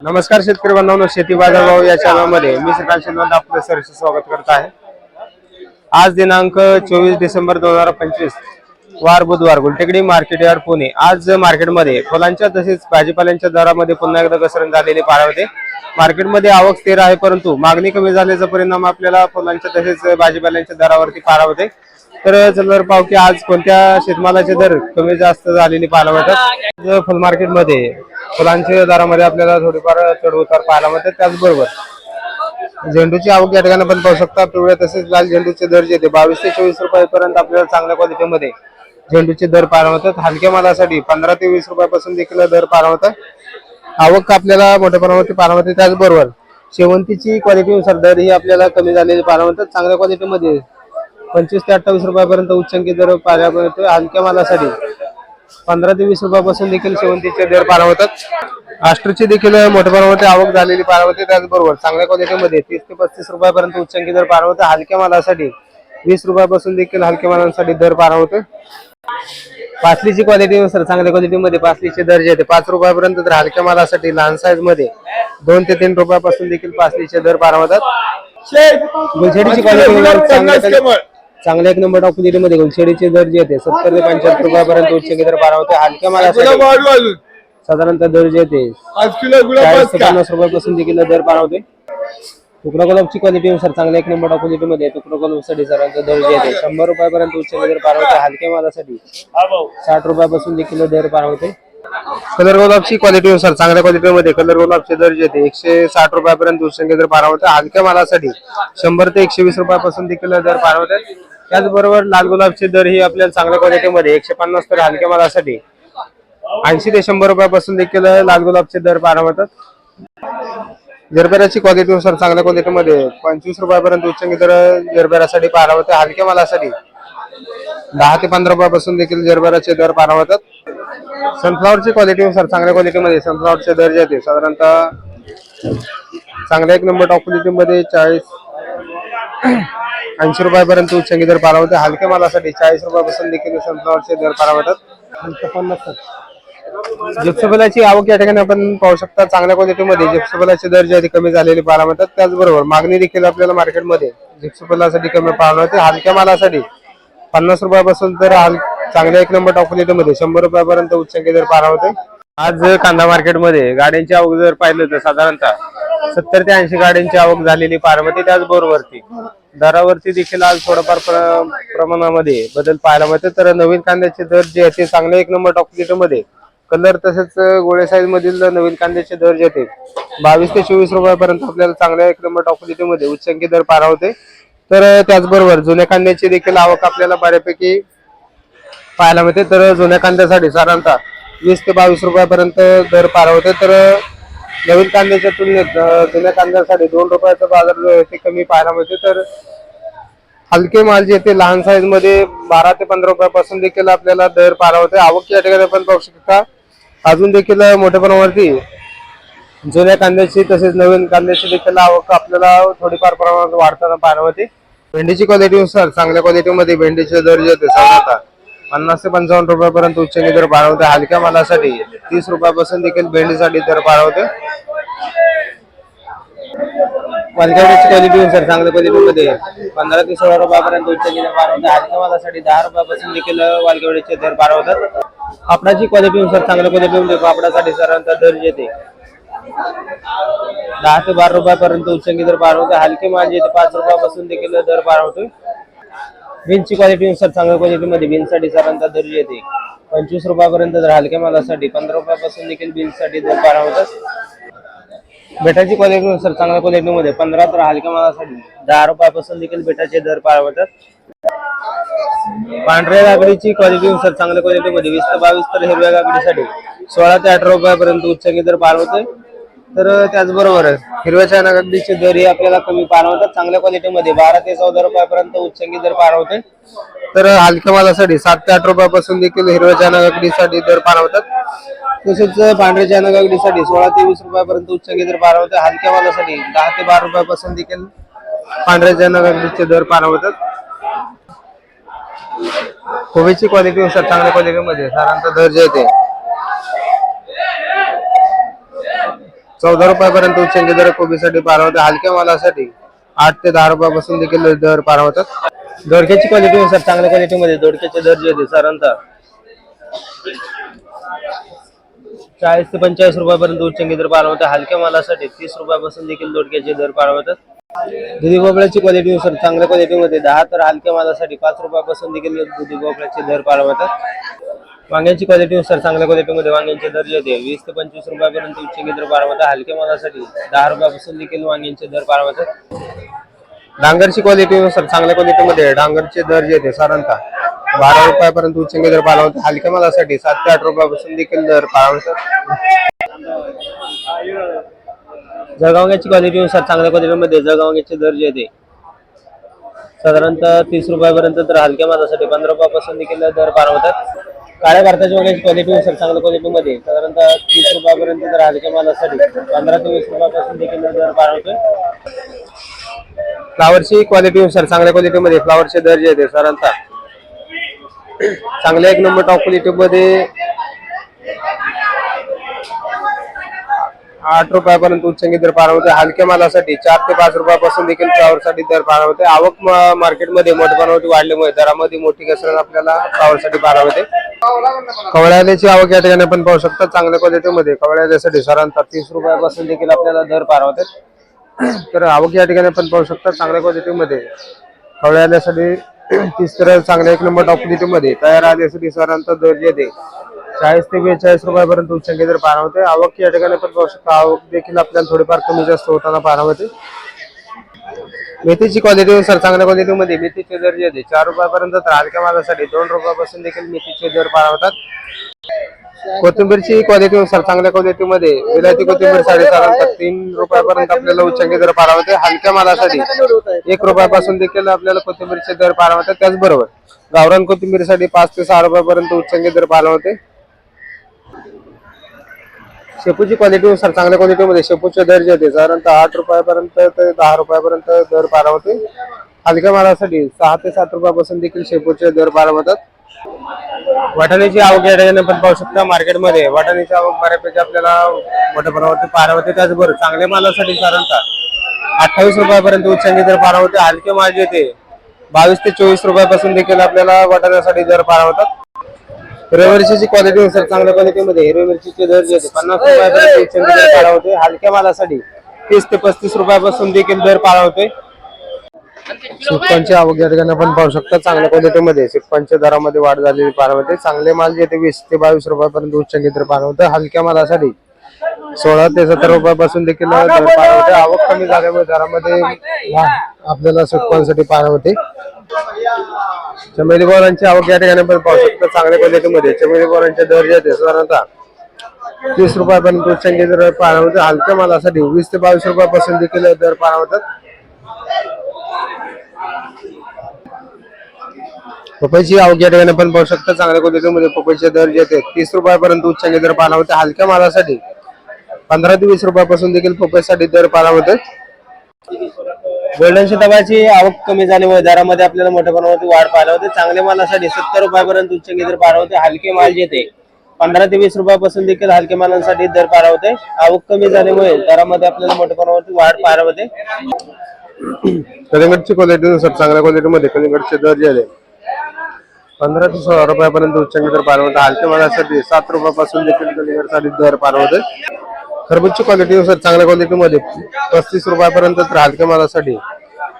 नमस्कार शेतकरी बांधवांनो, शेती बाजार भाव या चॅनलमध्ये मी सकाळ शिंदे आपलं सहर्ष स्वागत करत आहे। आज दिनांक 24 डिसेंबर 2025 वार बुधवार, गुलटेकडी मार्केट यार्ड पुणे। आज मार्केटमध्ये फुलांच्या तसेच भाजीपाल्यांच्या दरामध्ये पुन्हा एकदा घसरण झालेली पाहायला होते। मार्केटमध्ये आवक स्थिर आहे, परंतु मागणी कमी झाल्याचा परिणाम आपल्याला फुलांच्या तसेच भाजीपाल्यांच्या दरावरती पाहायला होते। तर चला पाहू की आज कोणत्या शेतमालाचे दर कमी जास्त झालेली पाहायला मिळतात। फुल मार्केटमध्ये फुलांच्या दरामध्ये आपल्याला थोडीफार चढ उतार पाहायला मिळतात। त्याचबरोबर झेंडूची आवक या ठिकाणी आपण पाहू शकता। पिवळ्या तसेच लाल झेंडूचे दर जे 22 ते 24 रुपयापर्यंत आपल्याला चांगल्या क्वालिटीमध्ये झेंडूचे दर पाहायला मिळतात। हलक्या मालासाठी 15 ते 20 रुपयापासून देखील दर पाहायला मिळतात। आवक आपल्याला मोठ्या प्रमाणात पाहायला मिळते। त्याचबरोबर शेवंतीची क्वालिटीनुसार दर ही आपल्याला कमी झालेली पाहायला मिळतात। चांगल्या क्वालिटीमध्ये 25 ते 28 रुपयापर्यंत उच्चांकी दर पाहायला मिळतो। हलक्या मालासाठी 15 ते 20 रुपयापासून देखील शेवंतीचे दर पाहायला मिळतात। आष्ट्रची देखील मोठ्या प्रमाणात आवक झालेली पाहायला मिळते। त्याचबरोबर चांगल्या क्वालिटीमध्ये 30 ते 35 रुपयापर्यंत उच्चांकी दर पाहायला मिळतात। हलक्या मालासाठी 20 रुपयापासून देखील हलक्या मालांसाठी दर पाहायला मिळतो। पासलीची क्वालिटीनुसार चांगल्या क्वालिटीमध्ये पासलीचे दर जे 5 रुपयापर्यंत, तर हलक्या मालासाठी लहान साईज मध्ये 2 ते 3 रुपयापासून देखील पासलीचे दर पाहायला मिळतात। गुलछडीची क्वालिटी चांगल्या एक नंबर क्वालिटीमध्ये गुलछडीचे दर जे 70 ते 75 रुपयापर्यंत उच्चांकी दर पाहायला मिळतो। हलक्या मालासाठी साधारणतः दर जे 40 ते 50 रुपयापासून देखील दर पाहायला मिळतो। तुकडा गुलाबची क्वालिटीनुसार चांगल्या एक नंबर क्वालिटीमध्ये तुकडा गुलाबसाठी साधारणतः दर जे 100 रुपयापर्यंत उच्चांकी दर पाहायला मिळतो। हलक्या मालासाठी 60 रुपयापासून देखील दर पाहायला मिळतो। कलर गुलाबची क्वालिटीनुसार चांगल्या क्वालिटीमध्ये कलर गुलाबचे दर जे 160 रुपयापर्यंत उच्चांकी दर पाहायला मिळतो। हलक्या मालासाठी 100 ते 120 रुपयापासून देखील दर पाहायला मिळतात। त्याचबरोबर लाल गुलाबचे दर ही आपल्याला चांगल्या क्वालिटीमध्ये 150, तर हलक्या मालासाठी 80 ते 100 रुपयापासून देखील लाल गुलाबचे दर पाहायला मिळतात। जरबेराची क्वालिटीनुसार चांगल्या क्वालिटीमध्ये 25 रुपयापर्यंत उच्चांकी दर जरबेरासाठी पाहायला मिळतात। हलक्या मालासाठी 10 ते 15 रुपयापासून देखील जरबेराचे दर पाहायला मिळतात। सनफ्लॉवरची क्वालिटीनुसार चांगल्या क्वालिटीमध्ये सनफ्लॉवरचे दर जे आहेत साधारणतः चांगल्या एक नंबर टॉप क्वालिटीमध्ये 80 रुपयापर्यंत उच्चांकी दर पाहायला मिळतात। हलक्या मालासाठी 40 रुपयापासून देखील सनफ्लॉवरचे दर पाहायला मिळतात। जिप्सफलाची आवक या ठिकाणी आपण पाहू शकता। चांगल्या क्वालिटीमध्ये जिप्सफलाचे दर जे कमी झालेले पाहायला मिळतात। त्याचबरोबर मागणी देखील आपल्याला मार्केटमध्ये जिप्सफलासाठी कमी पाहायला मिळते। हलक्या मालासाठी 50 रुपयापासून तर चांगल्या एक नंबर टॉप क्वालिटीमध्ये 100 रुपयापर्यंत उच्चांकी दर पाहायला मिळते। आज कांदा मार्केटमध्ये गाड्यांची आवक जर पाहिलं तर साधारणतः 70 ते 80 गाड्यांची आवक झालेली पाहायला मिळते। त्याचबरोबरती दरावरती देखील आज थोडंफार प्रमाणामध्ये बदल पाहायला मिळते। तर नवीन कांद्याचे दर जे आहेत ते चांगल्या एक नंबर टॉप क्वालिटीमध्ये कलर तसेच गोळे साईज मधील नवीन कांद्याचे दर जे आहेत 22 ते 24 रुपयापर्यंत आपल्याला चांगल्या एक नंबर टॉप क्वालिटीमध्ये उच्चांकी दर पाहायला होते। तर त्याचबरोबर जुन्या कांद्याची देखील आवक आपल्याला बऱ्यापैकी पाहायला मिळते। तर जुन्या कांद्यासाठी साधारणतः 20 ते 22 रुपयापर्यंत दर पाहायला होते। तर नवीन कांद्याच्या तुलनेत जुन्या कांद्यासाठी 2 रुपयाचा बाजार ते कमी पाहायला मिळते। तर हलके माल जे ते लहान साईज मध्ये 12 ते 15 रुपयापासून देखील आपल्याला दर पाहायला होते। आवक या ठिकाणी आपण पाहू शकता। अजून देखील मोठ्या प्रमाणावरती जुन्या कांद्याची तसेच नवीन कांद्याची देखील आवक आपल्याला थोडीफार प्रमाणात वाढताना पाहायला होते। भेंडीची क्वालिटीनुसार चांगल्या क्वालिटीमध्ये भेंडीचे दर जे होते साधारणतः 50 ते 55 रुपयापर्यंत उच्चांकी दर पाहायला होते। हलक्या मालासाठी 30 रुपयापासून देखील भेंडीसाठी दर पाहायला होते। वालगेवड्याची क्वालिटीनुसार चांगल्या क्वालिटीमध्ये 15 ते 16 रुपयापर्यंत उच्चांकी दर पाहायला होते। हलक्या मालासाठी 10 रुपयापासून देखील वालगेवड्याचे दर पाहायला होतात। पापडाची क्वालिटीनुसार चांगल्या क्वालिटीमध्ये पापडासाठी साधारणतः दर जे 10 ते 12 रुपयापर्यंत उच्चांकी दर पाहायला होते। हलके माल जे 5 रुपयापासून देखील दर पाहायला होते। बीनची क्वालिटीनुसार चांगल्या क्वालिटीमध्ये बीनसाठी साधारणतः दर जे 25 रुपयापर्यंत, तर हलक्या मालासाठी 15 रुपयापासून देखील बीनसाठी दर पाहायला होतात। बेटाची क्वालिटीनुसार चांगल्या क्वालिटीमध्ये 15, तर हलक्या मालासाठी 10 रुपयापासून देखील बेटाचे दर पाहायला होतात। पांढऱ्या गागडीची क्वालिटीनुसार चांगल्या क्वालिटीमध्ये 20 ते 22, तर हिरव्या गागडीसाठी 16 ते 18 रुपयापर्यंत उच्चांकी दर पाहायला होते। तर त्याचबरोबर हिरव्या चायना गागडीचे दर हे आपल्याला कमी पाहायला होतात। चांगल्या क्वालिटीमध्ये 12 ते 14 रुपयापर्यंत उच्चांकी दर पाहायला होते। तर हलक्या मालासाठी 7 ते 8 रुपयापासून देखील हिरव्या चायना गागडीसाठी दर पाहायला होतात। तसेच पांढऱ्या चायना गागडीसाठी 16 ते 20 रुपयापर्यंत उच्चांकी दर पाहायला होते। हलक्या मालासाठी 10 ते 12 रुपयापासून देखील पांढऱ्या चायना गागडीचे दर पाहायला होतात। कोबीची क्वालिटीनुसार चांगल्या क्वालिटीमध्ये साधारणतः दर जे 14 रुपयापर्यंत उच्चांकी दर कोबीसाठी पारवते. हलक्या मालासाठी 8 ते 10 रुपयापासून देखील दर पारवतात. दोडक्याची क्वालिटी नुसार चांगल्या क्वालिटीमध्ये दोडक्याचे दर जे साधारणतः 40 ते 45 रुपयापर्यंत उच्चांकी दर पारवतात. हलक्या मालासाठी 30 रुपयापासून देखील दोडक्याचे दर पारवतात. दुधी भोपळ्याची क्वालिटी नुसार चांगल्या क्वालिटीमध्ये 10 तर हलक्या मालासाठी 5 रुपयापासून देखील दुधी भोपळ्याचे दर पारवतात. वांग्याची क्वालिटी नुसार चांगल्या क्वालिटीमध्ये वांग्यांचे दर जे होते 20 ते 25 रुपयापर्यंत उच्चांकी दर पारवतात. हलक्या मालासाठी 10 रुपयापासून देखील वांग्यांचे दर पारवतात. डांगरची क्वालिटी नुसार चांगल्या क्वालिटीमध्ये डांगरचे दर जे होते साधारणतः 12 रुपयापर्यंत उच्चांकी दर पारवतात. हलक्या मालासाठी 7 ते 8 रुपयापासून देखील दर पारवतात. जळगावची क्वालिटी नुसार चांगल्या क्वालिटीमध्ये जळगावचे दर जे होते साधारणतः 30 रुपयापर्यंत तर हलक्या मालासाठी 15 रुपयापासून देखील दर पारवतात. काळ्या भारताच्या वांग्याची क्वालिटी नुसार चांगल्या क्वालिटीमध्ये साधारणतः 30 रुपयापर्यंत तर हलक्या मालासाठी 15 ते 20 रुपयापासून देखील दर पारवतोय. फ्लावरची क्वालिटी नुसार चांगल्या क्वालिटीमध्ये फ्लावरचे दर जे होते साधारणतः चांगल्या 1 नंबर टॉप क्वालिटीमध्ये 8 रुपयापर्यंत उच्चांकी दर पारवते. हलक्या मालासाठी 4 ते 5 रुपयापासून देखील फ्लावरसाठी दर पारवते. आवक मार्केटमध्ये मोठेपणावरती वाढल्यामुळे दरामध्ये मोठी घसरण आपल्याला फ्लावरसाठी पारवते. कवळ्याची आवक या ठिकाणी आपण पाहू शकता. चांगल्या क्वालिटीमध्ये कवळ्यासाठी साधारणतः 30 रुपयापासून देखील आपल्याला दर पारवतात. तर आवक या ठिकाणी आपण पाहू शकता. चांगल्या क्वालिटीमध्ये कवळ्यासाठी 30 तर चांगल्या 1 नंबर टॉप क्वालिटीमध्ये तयार आल्यासाठी साधारणतः दर जे ते 40 ते 42 रुपयापर्यंत उच्चांकी दर पारवते. आवक या ठिकाणी आपण पाहू शकता. आवक देखील आपल्याला थोडीफार कमी जास्त होताना पारवते. मेथीची क्वालिटी नुसार चांगल्या क्वालिटीमध्ये मेथीचे दर जे होते 4 रुपयापर्यंत तर हलक्या मालासाठी 2 रुपयापासून देखील मेथीचे दर पारवतात. कोथिंबीरची क्वालिटी नुसार चांगल्या क्वालिटीमध्ये विलायती कोथिंबीर साधारणतः 3 रुपयापर्यंत आपल्याला उच्चांकी दर पारवते. हलक्या मालासाठी 1 रुपयापासून देखील आपल्याला कोथिंबीरचे दर पारवतात. त्याचबरोबर गावरान कोथिंबीरसाठी 5 ते 6 रुपयापर्यंत उच्चांकी दर पारवते. शेपूची क्वालिटी नुसार चांगल्या क्वालिटीमध्ये शेपूचे दर जे होते साधारणतः 8 रुपयापर्यंत ते 10 रुपयापर्यंत दर पारवते. हलक्या मालासाठी 6 ते 7 रुपयापासून देखील शेपूचे दर पारवतात. वाटाण्याची आवक या ठिकाणी आपण पाहू शकता. मार्केटमध्ये वाटाण्याची आवक बऱ्यापैकी आपल्याला मोठ्या प्रमाणावरती पारवते. त्याचबरोबर चांगल्या मालासाठी साधारणतः 28 रुपयापर्यंत उच्चांकी दर पारवते. हलके माल जे ते 22 ते 24 रुपयापासून देखील आपल्याला वाटाण्यासाठी दर पारवतात. हिरव्या मिरचीची क्वालिटी नुसार चांगल्या क्वालिटीमध्ये हिरव्या मिरचीचे दर जे 50 रुपयापर्यंत उच्चांकी दर पारवते. हलक्या मालासाठी 30 ते 35 रुपयापासून देखील दर पारवते. सिप्पांची आवक या ठिकाणी आपण पाहू शकता. चांगल्या क्वालिटीमध्ये सिप्पांच्या दरामध्ये वाढ झालेली पारवते. चांगले माल जे ते 20 ते 22 रुपयापर्यंत उच्चांकी दर पारवते. हलक्या मालासाठी 16 ते 17 रुपयापासून देखील दर पारवते. आवक कमी झाल्यामुळे दरामध्ये आपल्याला सिप्पांसाठी पारवते. चमेली बोरांची आवक या ठिकाणी आपण पाहू शकता. चांगल्या क्वालिटीमध्ये चमेली बोरांचे दर जे आहेत साधारणतः 30 रुपयापर्यंत उच्चांकी दर पारवते. हलक्या मालासाठी 20 ते 22 रुपयापासून देखील दर पारवतात. पपईची आवक या ठिकाणी आपण पाहू शकता. चांगल्या क्वालिटीमध्ये पपईचे दर जे आहेत 30 रुपयापर्यंत उच्चांकी दर पारवते. हलक्या मालासाठी 15 ते 20 रुपयापासून देखील पपईसाठी दर पारवते. गोल्डन सीताफळाची आवक कमी झाल्यामुळे दरामध्ये आपल्याला मोठ्या प्रमाणात वाढ पाहायला होते. चांगल्या मालासाठी 70 रुपयापर्यंत उच्चांकी दर पारवते. हलके माल जे ते 15 ते 20 रुपयापासून देखील हलक्या मालांसाठी दर पारवते. आवक कमी झाल्यामुळे दरामध्ये आपल्याला मोठ्या प्रमाणात वाढ पाहायला होते. कलिंगडची क्वालिटी नुसार चांगल्या क्वालिटीमध्ये कलिंगडचे दर जे 15 ते 16 रुपयापर्यंत उच्चांकी दर पारवते. हलक्या मालासाठी 7 रुपयापासून देखील कलिंगडसाठी दर पारवते. खरबूजची क्वालिटी नुसार चांगल्या क्वालिटीमध्ये 35 रुपयापर्यंत तर हलक्या मालासाठी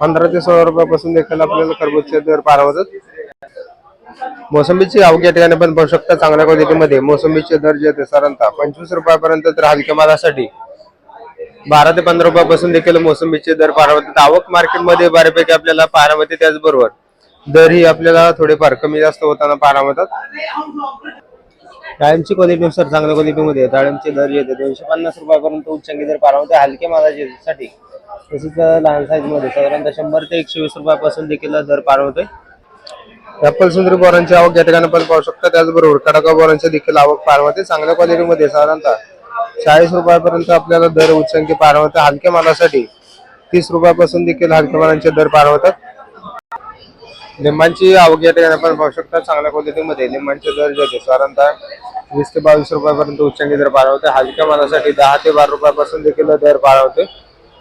15 ते 16 रुपयापासून देखील आपल्याला खरबूजचे दर पारवतात. मोसंबीची आवक या ठिकाणी आपण पाहू शकता. चांगल्या क्वालिटीमध्ये मोसंबीचे दर जे आहेत साधारणतः 25 रुपयापर्यंत तर हलक्या मालासाठी 12 ते 15 रुपयापासून देखील मोसंबीचे दर पारवतात. आवक मार्केटमध्ये बऱ्यापैकी आपल्याला पारवते. त्याचबरोबर दर ही आपल्याला थोडेफार कमी जास्त होताना पारवतात. डाळिंबची क्वालिटीनुसार चांगल्या क्वालिटीमध्ये डाळिंबचे दर जे आहेत 250 रुपयापर्यंत उच्चांकी दर पारवते. हलक्या मालासाठी तसेच लहान साईज मध्ये साधारणतः 100 ते 120 रुपयापासून देखील दर पारवते. ऍपल सुंदरी बोरांची आवक या ठिकाणी आपण पाहू शकता. त्याचबरोबर कडका बोरांची देखील आवक पारवते. चांगल्या क्वालिटीमध्ये साधारणतः 40 रुपयापर्यंत आपल्याला दर उच्चांकी पारवते. हलक्या मालासाठी 30 रुपयापासून देखील हलक्या मालांचे दर पारवतात. लिंबांची आवक या ठिकाणी आपण पाहू शकता. चांगल्या क्वालिटीमध्ये लिंबांचे दर जे आहेत साधारणतः 20 ते 22 रुपयापर्यंत उच्चांकी दर पाळला होते. हलक्या मालासाठी 10 ते 12 रुपयापासून देखील दर पाळला होते.